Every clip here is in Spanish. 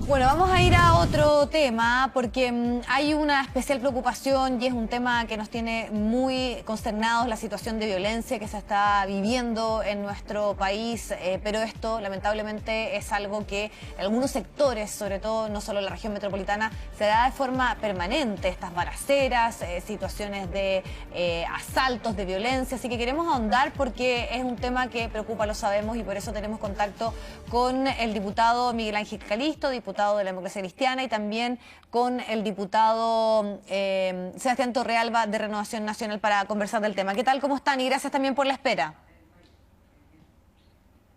Bueno, vamos a ir a otro tema porque hay una especial preocupación y es un tema que nos tiene muy consternados, la situación de violencia que se está viviendo en nuestro país, pero esto lamentablemente es algo que en algunos sectores, sobre todo no solo en la región metropolitana, se da de forma permanente, estas balaceras, situaciones de asaltos, de violencia, así que queremos ahondar porque es un tema que preocupa, lo sabemos, y por eso tenemos contacto con el diputado Miguel Ángel Calisto, diputado de la Democracia Cristiana, y también con el diputado Sebastián Torrealba de Renovación Nacional para conversar del tema. ¿Qué tal? ¿Cómo están? Y gracias también por la espera.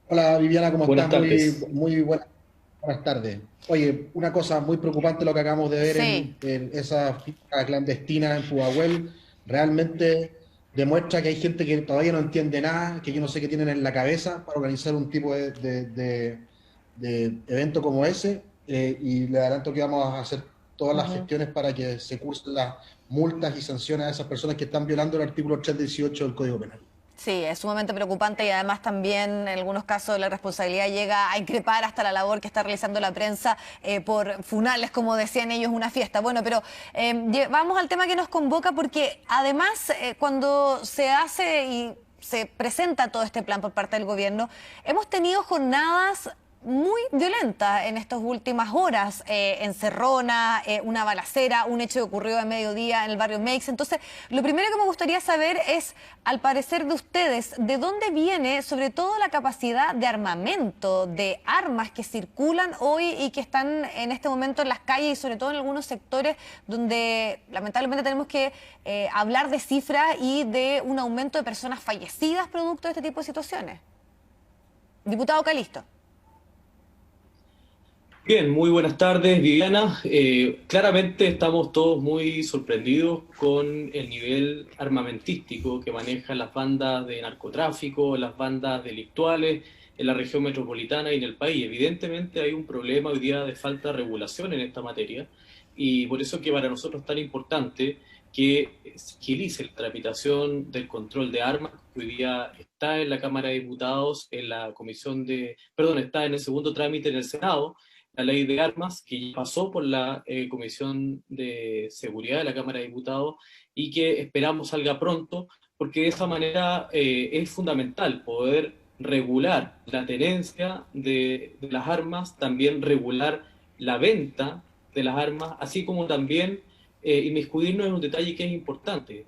Hola Viviana, ¿cómo Buenas estás? tardes. Muy buenas tardes. Oye, una cosa muy preocupante lo que acabamos de ver Sí. en esa finca clandestina en Pudahuel. Realmente demuestra que hay gente que todavía no entiende nada, que yo no sé qué tienen en la cabeza para organizar un tipo de evento como ese. Y le adelanto que vamos a hacer todas las Ujú. gestiones para que se cursen las multas y sanciones a esas personas que están violando el artículo 318 del Código Penal. Sí, es sumamente preocupante y además también en algunos casos la responsabilidad llega a increpar hasta la labor que está realizando la prensa por funales, como decían ellos, una fiesta. Bueno, pero vamos al tema que nos convoca porque además cuando se hace y se presenta todo este plan por parte del gobierno, hemos tenido jornadas muy violenta en estas últimas horas, encerrona, una balacera, un hecho que ocurrió a mediodía en el barrio Meix. Entonces, lo primero que me gustaría saber es, al parecer de ustedes, ¿de dónde viene sobre todo la capacidad de armamento, de armas que circulan hoy y que están en este momento en las calles y sobre todo en algunos sectores donde lamentablemente tenemos que hablar de cifras y de un aumento de personas fallecidas producto de este tipo de situaciones? Diputado Calisto. Bien, muy buenas tardes, Viviana. Claramente estamos todos muy sorprendidos con el nivel armamentístico que manejan las bandas de narcotráfico, las bandas delictuales en la región metropolitana y en el país. Evidentemente hay un problema hoy día de falta de regulación en esta materia y por eso que para nosotros es tan importante que se agilice la tramitación del control de armas, que hoy día está en la Cámara de Diputados, en la comisión de, perdón, está en el segundo trámite en el Senado, la ley de armas que ya pasó por la Comisión de Seguridad de la Cámara de Diputados y que esperamos salga pronto, porque de esa manera es fundamental poder regular la tenencia de las armas, también regular la venta de las armas, así como también inmiscuirnos en un detalle que es importante,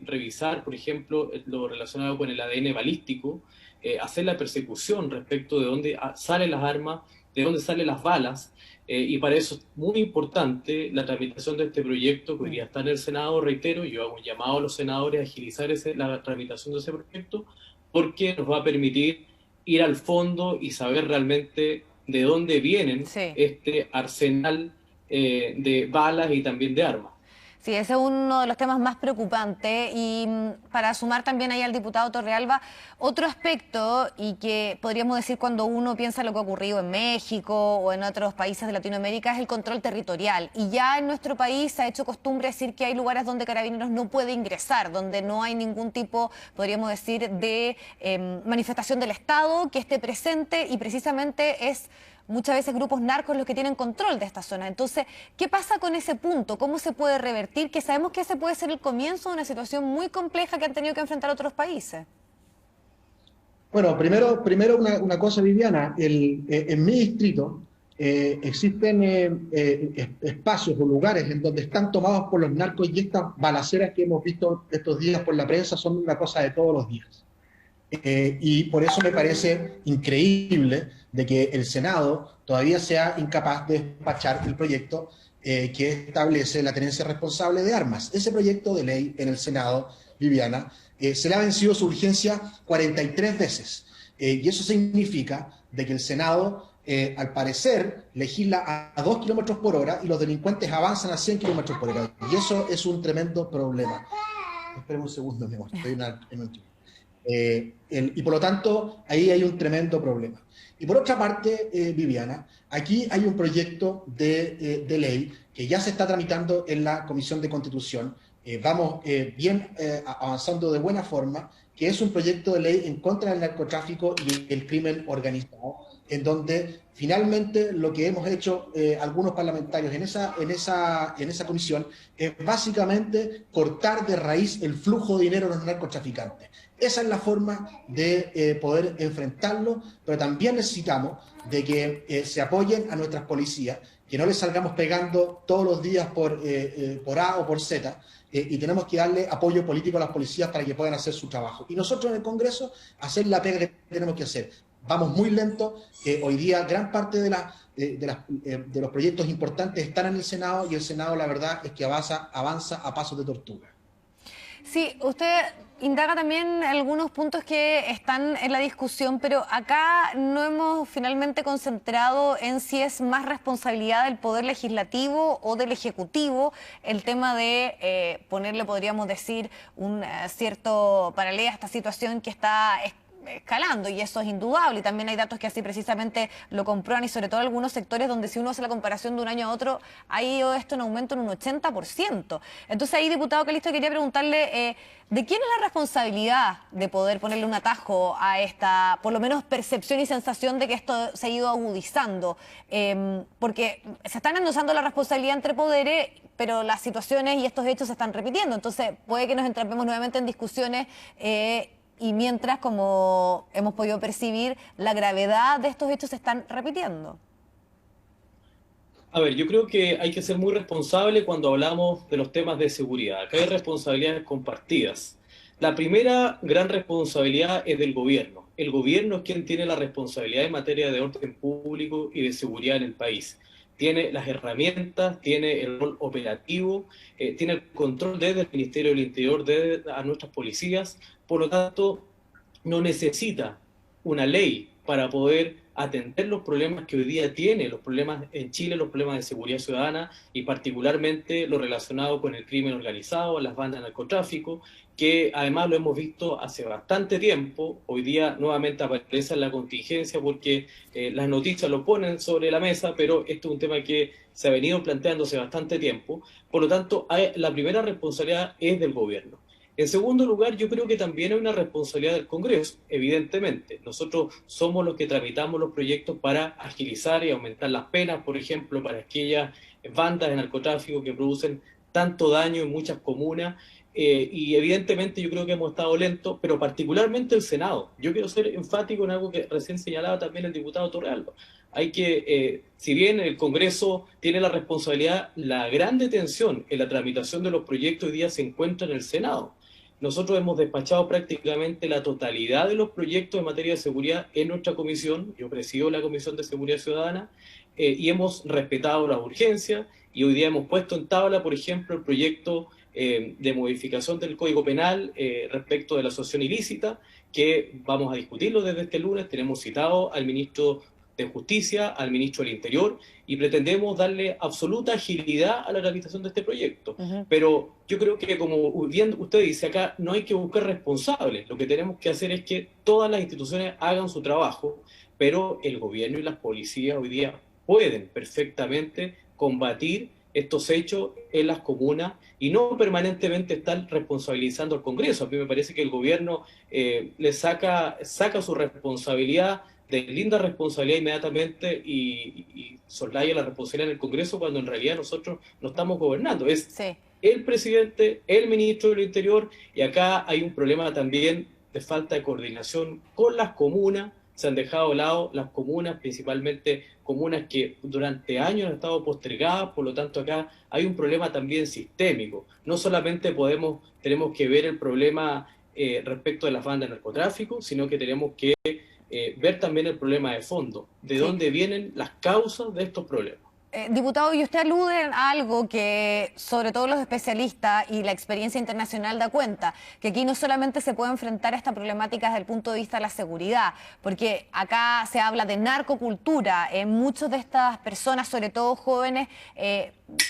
revisar, por ejemplo, lo relacionado con el ADN balístico, hacer la persecución respecto de dónde salen las armas, de dónde salen las balas, y para eso es muy importante la tramitación de este proyecto que hoy día está en el Senado, reitero, yo hago un llamado a los senadores a agilizar la tramitación de ese proyecto, porque nos va a permitir ir al fondo y saber realmente de dónde vienen Sí. este arsenal de balas y también de armas. Sí, ese es uno de los temas más preocupantes y para sumar también ahí al diputado Torrealba, otro aspecto y que podríamos decir cuando uno piensa lo que ha ocurrido en México o en otros países de Latinoamérica es el control territorial. Y ya en nuestro país se ha hecho costumbre decir que hay lugares donde Carabineros no puede ingresar, donde no hay ningún tipo, podríamos decir, de manifestación del Estado que esté presente y precisamente es muchas veces grupos narcos los que tienen control de esta zona. Entonces, ¿qué pasa con ese punto? ¿Cómo se puede revertir? Que sabemos que ese puede ser el comienzo de una situación muy compleja que han tenido que enfrentar otros países. Bueno, primero una cosa, Viviana. En mi distrito existen espacios o lugares en donde están tomados por los narcos y estas balaceras que hemos visto estos días por la prensa son una cosa de todos los días. Y por eso me parece increíble de que el Senado todavía sea incapaz de despachar el proyecto que establece la tenencia responsable de armas. Ese proyecto de ley en el Senado, Viviana, se le ha vencido su urgencia 43 veces. Y eso significa de que el Senado, al parecer, legisla a 2 kilómetros por hora y los delincuentes avanzan a 100 kilómetros por hora. Y eso es un tremendo problema. Espera un segundo, mi amor, estoy en un... y por lo tanto, ahí hay un tremendo problema. Y por otra parte, Viviana, aquí hay un proyecto de ley que ya se está tramitando en la Comisión de Constitución. Vamos bien avanzando de buena forma, que es un proyecto de ley en contra del narcotráfico y el crimen organizado, en donde finalmente lo que hemos hecho algunos parlamentarios en esa comisión es básicamente cortar de raíz el flujo de dinero de los narcotraficantes. Esa es la forma de poder enfrentarlo, pero también necesitamos de que se apoyen a nuestras policías, que no les salgamos pegando todos los días por A o por Z, y tenemos que darle apoyo político a las policías para que puedan hacer su trabajo. Y nosotros en el Congreso hacer la pega que tenemos que hacer. Vamos muy lento, hoy día gran parte de los proyectos importantes están en el Senado, y el Senado la verdad es que avanza a pasos de tortuga. Sí, usted indaga también algunos puntos que están en la discusión, pero acá no hemos finalmente concentrado en si es más responsabilidad del Poder Legislativo o del Ejecutivo el tema de ponerle, podríamos decir, un cierto paralelo a esta situación que está escalando, y eso es indudable, y también hay datos que así precisamente lo comprueban, y sobre todo algunos sectores donde si uno hace la comparación de un año a otro ha ido esto en aumento en un 80%. Entonces ahí, diputado Calisto, quería preguntarle ¿de quién es la responsabilidad de poder ponerle un atajo a esta, por lo menos, percepción y sensación de que esto se ha ido agudizando? Porque se están endosando la responsabilidad entre poderes, pero las situaciones y estos hechos se están repitiendo, entonces puede que nos entrampemos nuevamente en discusiones y mientras, como hemos podido percibir, la gravedad de estos hechos se están repitiendo. A ver, yo creo que hay que ser muy responsable cuando hablamos de los temas de seguridad. Acá hay responsabilidades compartidas. La primera gran responsabilidad es del gobierno. El gobierno es quien tiene la responsabilidad en materia de orden público y de seguridad en el país. Tiene las herramientas, tiene el rol operativo, tiene el control desde el Ministerio del Interior, desde a nuestras policías. Por lo tanto, no necesita una ley para poder atender los problemas que hoy día tiene, los problemas en Chile, los problemas de seguridad ciudadana, y particularmente lo relacionado con el crimen organizado, las bandas de narcotráfico, que además lo hemos visto hace bastante tiempo. Hoy día nuevamente aparece en la contingencia porque las noticias lo ponen sobre la mesa, pero esto es un tema que se ha venido planteando hace bastante tiempo. Por lo tanto, la primera responsabilidad es del gobierno. En segundo lugar, yo creo que también hay una responsabilidad del Congreso, evidentemente. Nosotros somos los que tramitamos los proyectos para agilizar y aumentar las penas, por ejemplo, para aquellas bandas de narcotráfico que producen tanto daño en muchas comunas. Y evidentemente yo creo que hemos estado lentos, pero particularmente el Senado. Yo quiero ser enfático en algo que recién señalaba también el diputado Torrealba. Hay que, si bien el Congreso tiene la responsabilidad, la gran detención en la tramitación de los proyectos hoy día se encuentra en el Senado. Nosotros hemos despachado prácticamente la totalidad de los proyectos en materia de seguridad en nuestra comisión. Yo presido la Comisión de Seguridad Ciudadana, y hemos respetado las urgencias, y hoy día hemos puesto en tabla, por ejemplo, el proyecto de modificación del Código Penal respecto de la asociación ilícita, que vamos a discutirlo desde este lunes. Tenemos citado al ministro de Justicia, al ministro del Interior, y pretendemos darle absoluta agilidad a la tramitación de este proyecto. Pero yo creo que, como bien usted dice acá, no hay que buscar responsables. Lo que tenemos que hacer es que todas las instituciones hagan su trabajo, pero el gobierno y las policías hoy día pueden perfectamente combatir estos hechos en las comunas y no permanentemente estar responsabilizando al Congreso. A mí me parece que el gobierno le saca su responsabilidad, de linda responsabilidad inmediatamente, y soslaya la responsabilidad en el Congreso, cuando en realidad nosotros no estamos gobernando. Es el presidente, el ministro del Interior, y acá hay un problema también de falta de coordinación con las comunas. Se han dejado de lado las comunas, principalmente comunas que durante años han estado postergadas. Por lo tanto, acá hay un problema también sistémico. No solamente tenemos que ver el problema respecto de las bandas de narcotráfico, sino que tenemos que ver también el problema de fondo, de dónde vienen las causas de estos problemas. Diputado, y usted alude a algo que sobre todo los especialistas y la experiencia internacional da cuenta, que aquí no solamente se puede enfrentar a esta problemática desde el punto de vista de la seguridad, porque acá se habla de narcocultura. Muchas de estas personas, sobre todo jóvenes,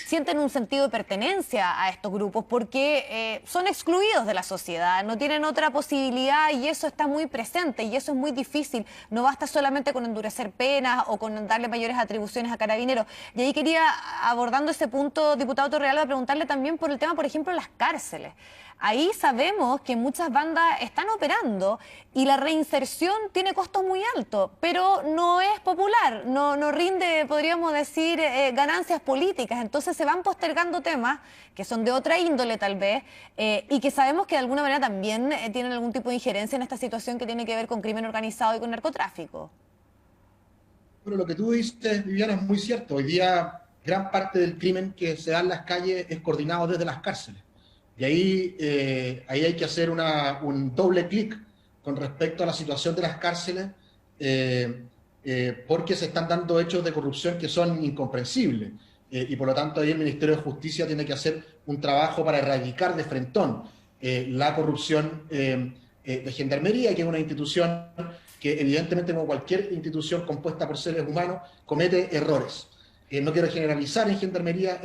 sienten un sentido de pertenencia a estos grupos porque son excluidos de la sociedad, no tienen otra posibilidad, y eso está muy presente, y eso es muy difícil. No basta solamente con endurecer penas o con darle mayores atribuciones a Carabineros. Y ahí quería, abordando ese punto, diputado Torrealba, preguntarle también por el tema, por ejemplo, las cárceles. Ahí sabemos que muchas bandas están operando y la reinserción tiene costos muy altos, pero no es popular, no rinde, podríamos decir, ganancias políticas. Entonces se van postergando temas que son de otra índole tal vez y que sabemos que de alguna manera también tienen algún tipo de injerencia en esta situación que tiene que ver con crimen organizado y con narcotráfico. Bueno, lo que tú dices, Viviana, es muy cierto. Hoy día gran parte del crimen que se da en las calles es coordinado desde las cárceles. Y ahí hay que hacer un doble clic con respecto a la situación de las cárceles, porque se están dando hechos de corrupción que son incomprensibles. Y por lo tanto ahí el Ministerio de Justicia tiene que hacer un trabajo para erradicar de frentón la corrupción de Gendarmería, que es una institución que evidentemente, como cualquier institución compuesta por seres humanos, comete errores. No quiero generalizar en Gendarmería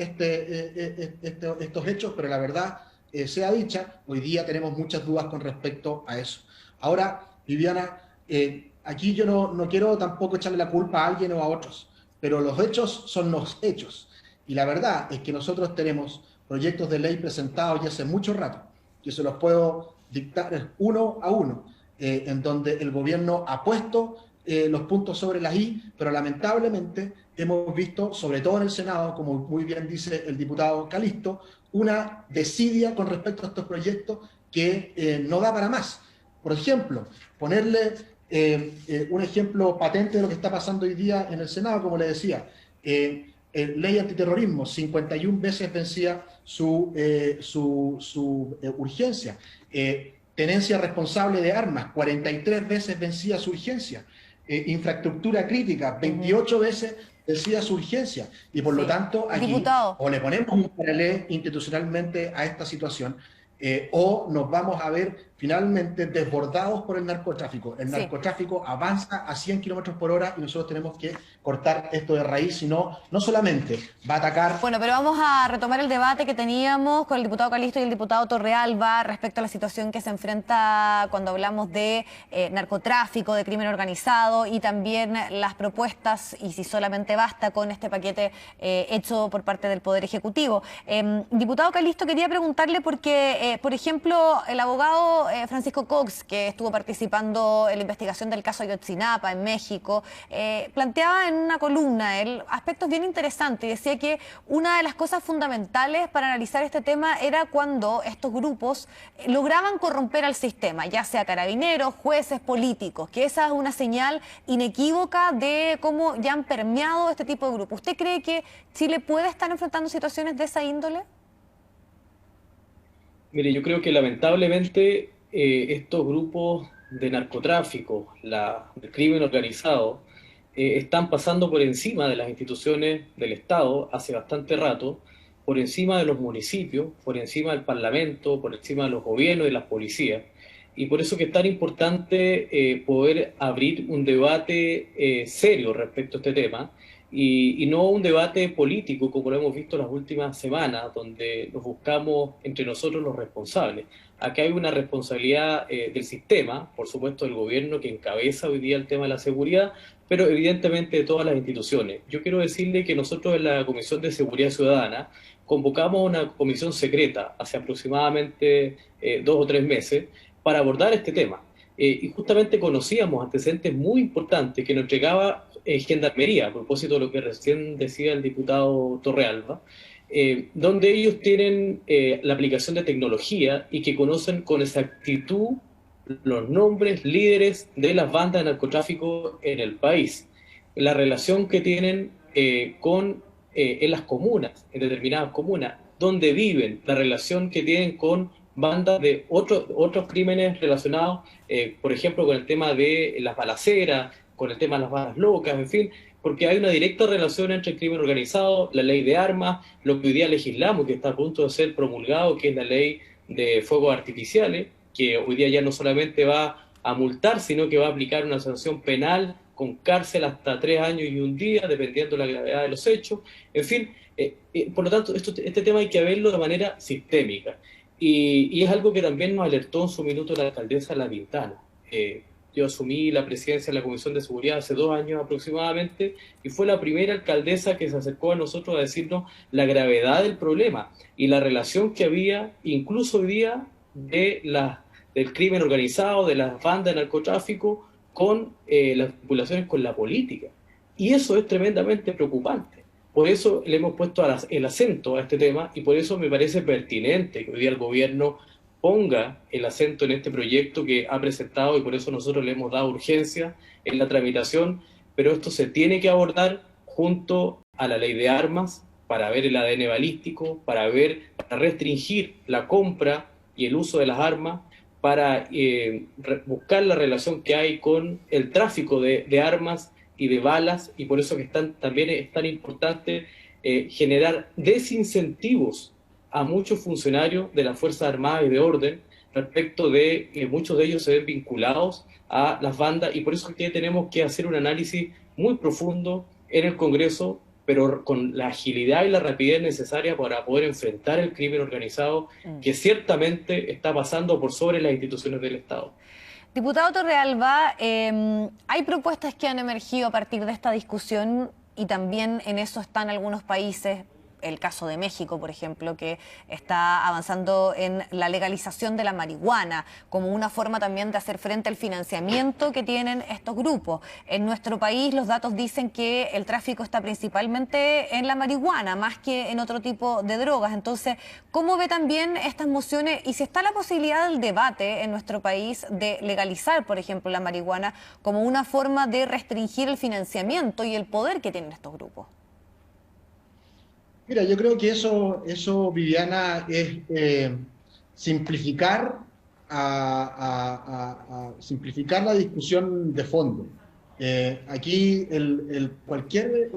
estos hechos, pero la verdad sea dicha, hoy día tenemos muchas dudas con respecto a eso. Ahora, Viviana, aquí yo no quiero tampoco echarle la culpa a alguien o a otros, pero los hechos son los hechos. Y la verdad es que nosotros tenemos proyectos de ley presentados ya hace mucho rato, que se los puedo dictar uno a uno, en donde el gobierno ha puesto los puntos sobre las i, pero lamentablemente hemos visto, sobre todo en el Senado, como muy bien dice el diputado Calisto, una desidia con respecto a estos proyectos que no da para más. Por ejemplo, ponerle un ejemplo patente de lo que está pasando hoy día en el Senado, como le decía, ley antiterrorismo, 51 veces vencía su urgencia. Tenencia responsable de armas, 43 veces vencía su urgencia. Infraestructura crítica, 28 veces vencía su urgencia. Y por lo tanto, aquí Diputado, o le ponemos un paralelo institucionalmente a esta situación, o nos vamos a ver finalmente desbordados por el narcotráfico. El narcotráfico avanza a 100 kilómetros por hora y nosotros tenemos que cortar esto de raíz, sino no solamente va a atacar... Bueno, pero vamos a retomar el debate que teníamos con el diputado Calisto y el diputado Torrealba respecto a la situación que se enfrenta cuando hablamos de narcotráfico, de crimen organizado y también las propuestas y si solamente basta con este paquete hecho por parte del Poder Ejecutivo. Diputado Calisto, quería preguntarle porque, por ejemplo, el abogado Francisco Cox, que estuvo participando en la investigación del caso Ayotzinapa en México, planteaba en una columna aspectos bien interesantes y decía que una de las cosas fundamentales para analizar este tema era cuando estos grupos lograban corromper al sistema, ya sea carabineros, jueces, políticos, que esa es una señal inequívoca de cómo ya han permeado este tipo de grupos. ¿Usted cree que Chile puede estar enfrentando situaciones de esa índole? Mire, yo creo que lamentablemente estos grupos de narcotráfico, del crimen organizado, están pasando por encima de las instituciones del Estado hace bastante rato, por encima de los municipios, por encima del Parlamento, por encima de los gobiernos y de las policías. Y por eso que es tan importante poder abrir un debate serio respecto a este tema, y no un debate político como lo hemos visto en las últimas semanas, donde nos buscamos entre nosotros los responsables. Acá hay una responsabilidad del sistema, por supuesto del gobierno que encabeza hoy día el tema de la seguridad, pero evidentemente de todas las instituciones. Yo quiero decirle que nosotros en la Comisión de Seguridad Ciudadana convocamos una comisión secreta hace aproximadamente 2 o 3 meses para abordar este tema. Y justamente conocíamos antecedentes muy importantes que nos entregaba Gendarmería, a propósito de lo que recién decía el diputado Torrealba, donde ellos tienen la aplicación de tecnología y que conocen con exactitud los nombres líderes de las bandas de narcotráfico en el país, la relación que tienen en las comunas, en determinadas comunas, donde viven, la relación que tienen con bandas de otros crímenes relacionados, por ejemplo, con el tema de las balaceras, con el tema de las balas locas, en fin, porque hay una directa relación entre el crimen organizado, la ley de armas, lo que hoy día legislamos, que está a punto de ser promulgado, que es la ley de fuegos artificiales, que hoy día ya no solamente va a multar, sino que va a aplicar una sanción penal con cárcel hasta 3 años y 1 día, dependiendo de la gravedad de los hechos. En fin, por lo tanto, este tema hay que verlo de manera sistémica. Y es algo que también nos alertó en su minuto la alcaldesa La Pintana. yo asumí la presidencia de la Comisión de Seguridad hace 2 años aproximadamente, y fue la primera alcaldesa que se acercó a nosotros a decirnos la gravedad del problema y la relación que había, incluso hoy día, del crimen organizado, de las bandas de narcotráfico, con las vinculaciones con la política. Y eso es tremendamente preocupante. Por eso le hemos puesto el acento a este tema, y por eso me parece pertinente que hoy día el gobierno ponga el acento en este proyecto que ha presentado, y por eso nosotros le hemos dado urgencia en la tramitación, pero esto se tiene que abordar junto a la ley de armas para ver el ADN balístico, para restringir la compra y el uso de las armas, para buscar la relación que hay con el tráfico de armas y de balas, y por eso que también es tan importante generar desincentivos a muchos funcionarios de las Fuerzas Armadas y de Orden respecto de que muchos de ellos se ven vinculados a las bandas, y por eso que tenemos que hacer un análisis muy profundo en el Congreso, pero con la agilidad y la rapidez necesaria para poder enfrentar el crimen organizado que ciertamente está pasando por sobre las instituciones del Estado. Diputado Torrealba, hay propuestas que han emergido a partir de esta discusión, y también en eso están algunos países, el caso de México, por ejemplo, que está avanzando en la legalización de la marihuana como una forma también de hacer frente al financiamiento que tienen estos grupos. En nuestro país los datos dicen que el tráfico está principalmente en la marihuana, más que en otro tipo de drogas. Entonces, ¿cómo ve también estas mociones? Y si está la posibilidad del debate en nuestro país de legalizar, por ejemplo, la marihuana como una forma de restringir el financiamiento y el poder que tienen estos grupos. Mira, yo creo que eso Viviana, es simplificar simplificar la discusión de fondo. Aquí cualquier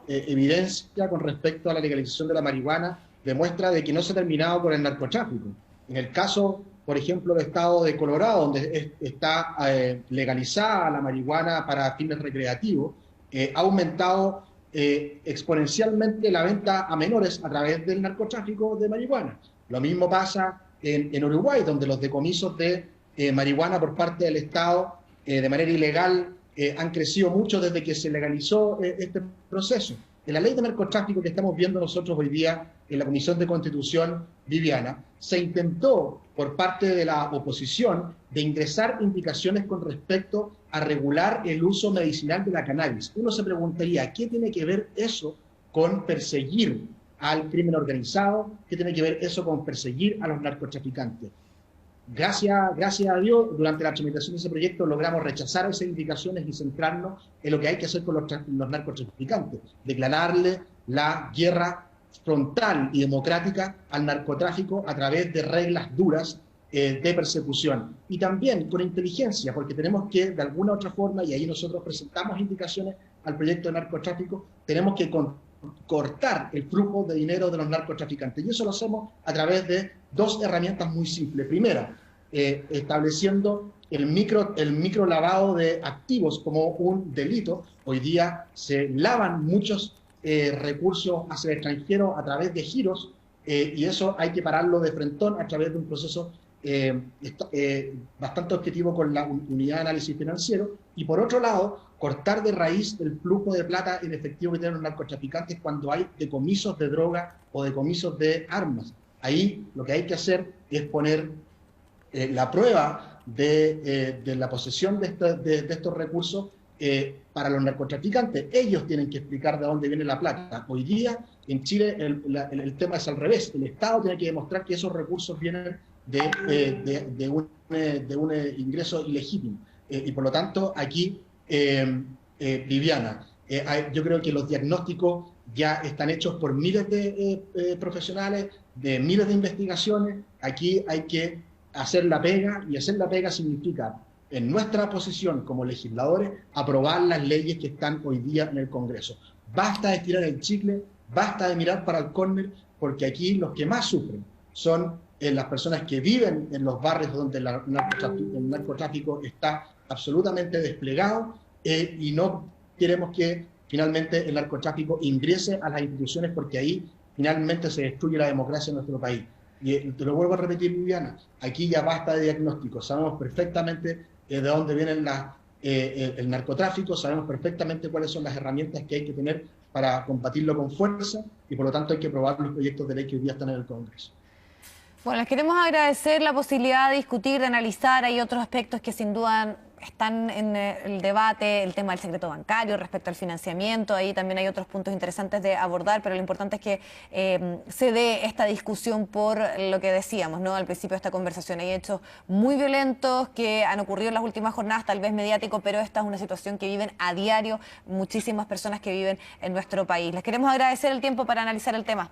evidencia con respecto a la legalización de la marihuana demuestra de que no se ha terminado con el narcotráfico. En el caso, por ejemplo, del estado de Colorado, donde está legalizada la marihuana para fines recreativos, ha aumentado exponencialmente la venta a menores a través del narcotráfico de marihuana. Lo mismo pasa en Uruguay, donde los decomisos de marihuana por parte del Estado de manera ilegal han crecido mucho desde que se legalizó este proceso. En la ley de narcotráfico que estamos viendo nosotros hoy día en la Comisión de Constitución, Viviana, se intentó por parte de la oposición de ingresar indicaciones con respecto a regular el uso medicinal de la cannabis. Uno se preguntaría, ¿qué tiene que ver eso con perseguir al crimen organizado? ¿Qué tiene que ver eso con perseguir a los narcotraficantes? Gracias a Dios, durante la tramitación de ese proyecto logramos rechazar esas indicaciones y centrarnos en lo que hay que hacer con los narcotraficantes, declararle la guerra frontal y democrática al narcotráfico a través de reglas duras de persecución, y también con inteligencia, porque tenemos que, de alguna u otra forma, y ahí nosotros presentamos indicaciones al proyecto de narcotráfico, tenemos que cortar el flujo de dinero de los narcotraficantes, y eso lo hacemos a través de 2 herramientas muy simples. Primera, estableciendo el micro lavado de activos como un delito. Hoy día se lavan muchos recursos hacia el extranjero a través de giros, y eso hay que pararlo de frentón a través de un proceso bastante objetivo con la unidad de análisis financiero. Y por otro lado, cortar de raíz el flujo de plata en efectivo que tienen los narcotraficantes cuando hay decomisos de droga o decomisos de armas. Ahí lo que hay que hacer es poner la prueba de la posesión de estos recursos para los narcotraficantes. Ellos tienen que explicar de dónde viene la plata. Hoy día en Chile el tema es al revés. El Estado tiene que demostrar que esos recursos vienen de un ingreso ilegítimo. Y por lo tanto, aquí, Viviana, yo creo que los diagnósticos ya están hechos por miles de profesionales, de miles de investigaciones. Aquí hay que hacer la pega, y hacer la pega significa, en nuestra posición como legisladores, aprobar las leyes que están hoy día en el Congreso. Basta de estirar el chicle, basta de mirar para el córner, porque aquí los que más sufren son las personas que viven en los barrios donde el narcotráfico está absolutamente desplegado, y no queremos que finalmente el narcotráfico ingrese a las instituciones, porque ahí finalmente se destruye la democracia en nuestro país. Y te lo vuelvo a repetir, Viviana, aquí ya basta de diagnósticos. Sabemos perfectamente de dónde vienen el narcotráfico, sabemos perfectamente cuáles son las herramientas que hay que tener para combatirlo con fuerza y por lo tanto hay que aprobar los proyectos de ley que hoy día están en el Congreso. Bueno, les queremos agradecer la posibilidad de discutir, de analizar. Hay otros aspectos que sin duda están en el debate, el tema del secreto bancario respecto al financiamiento. Ahí también hay otros puntos interesantes de abordar, pero lo importante es que se dé esta discusión por lo que decíamos, ¿no? Al principio de esta conversación. Hay hechos muy violentos que han ocurrido en las últimas jornadas, tal vez mediático, pero esta es una situación que viven a diario muchísimas personas que viven en nuestro país. Les queremos agradecer el tiempo para analizar el tema.